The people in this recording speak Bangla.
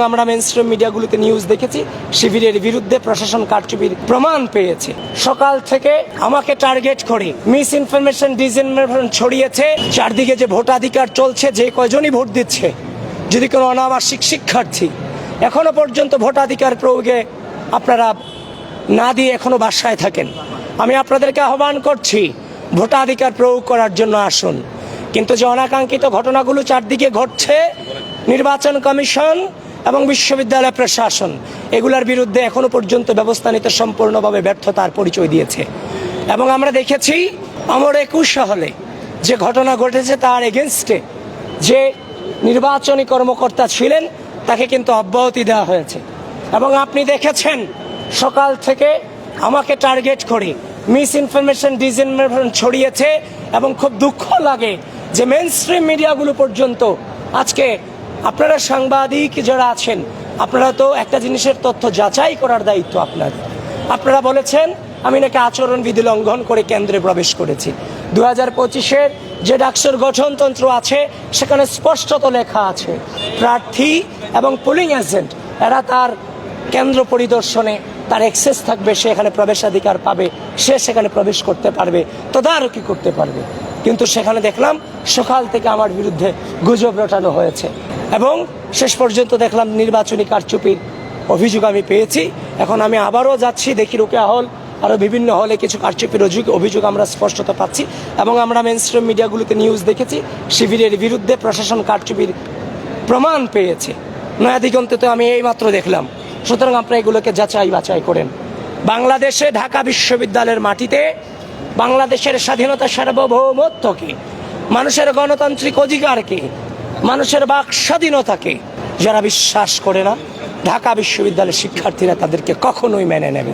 আমরা মেইনস্ট্রিম মিডিয়াগুলোতে নিউজ দেখেছি শিবিরের বিরুদ্ধে প্রশাসন কারচুপির প্রমাণ পেয়েছে। সকাল থেকে আমাকে টার্গেট করে মিস ইনফরমেশন ডিসইনফরমেশন ছড়িয়েছে। চারদিকে যে ভোটাধিকার চলছে, যে কয়জনই ভোট দিচ্ছে, যদি কোনো অনাবাসিক শিক্ষার্থী এখনো পর্যন্ত ভোটাধিকার প্রয়োগে আপনারা না দিয়ে এখনো বাসায় থাকেন, আমি আপনাদেরকে আহ্বান করছি ভোটাধিকার প্রয়োগ করার জন্য আসুন। কিন্তু যে অনাকাঙ্ক্ষিত ঘটনাগুলো চারদিকে ঘটছে, নির্বাচন কমিশন এবং বিশ্ববিদ্যালয় প্রশাসন এগুলোর বিরুদ্ধে এখনো পর্যন্ত ব্যবস্থা নিতে সম্পূর্ণভাবে ব্যর্থতার পরিচয় দিয়েছে। এবং আমরা দেখেছি আমার 21 সালে যে ঘটনা ঘটেছে তার এগেনস্টে যে নির্বাচনী কর্মকর্তা ছিলেন তাকে কিন্তু অব্যাহতি দেওয়া হয়েছে। এবং আপনি দেখেছেন সকাল থেকে আমাকে টার্গেট করে মিস ইনফরমেশন ডিসইনফরমেশন ছড়িয়েছে। এবং খুব দুঃখ লাগে যে মেইনস্ট্রিম মিডিয়াগুলো পর্যন্ত আজকে আপনারা সাংবাদিক যারা আছেন, আপনারা তো একটা জিনিসের তথ্য যাচাই করার দায়িত্ব আপনাদের। আপনারা বলেছেন আমি নাকি আচরণবিধি লঙ্ঘন করে কেন্দ্রে প্রবেশ করেছি। 2025-এর যে ডাকসুর গঠনতন্ত্র আছে সেখানে স্পষ্টত লেখা আছে প্রার্থী এবং পোলিং এজেন্ট এরা তার কেন্দ্র পরিদর্শনে তার অ্যাক্সেস থাকবে, সে এখানে প্রবেশাধিকার পাবে, সে সেখানে প্রবেশ করতে পারবে, তদারকি করতে পারবে। কিন্তু সেখানে দেখলাম সকাল থেকে আমার বিরুদ্ধে গুজব রটানো হয়েছে এবং শেষ পর্যন্ত দেখলাম নির্বাচনী কারচুপির অভিযোগ আমি পেয়েছি। এখন আমি আবারও যাচ্ছি, দেখি রোকেয়া হল আরও বিভিন্ন হলে কিছু কারচুপির অভিযোগ আমরা স্পষ্টত পাচ্ছি। এবং আমরা মেইনস্ট্রিম মিডিয়াগুলোতে নিউজ দেখেছি শিবিরের বিরুদ্ধে প্রশাসন কারচুপির প্রমাণ পেয়েছে। নয়াদিগন্তে তো আমি এইমাত্র দেখলাম। সুতরাং আপনারা এগুলোকে যাচাই বাছাই করেন। বাংলাদেশে ঢাকা বিশ্ববিদ্যালয়ের মাটিতে বাংলাদেশের স্বাধীনতা সার্বভৌমত্বকে, মানুষের গণতান্ত্রিক অধিকারকে, মানুষের বাক স্বাধীনতাকে যারা বিশ্বাস করে না, ঢাকা বিশ্ববিদ্যালয়ের শিক্ষার্থীরা তাদেরকে কখনোই মেনে নেবে।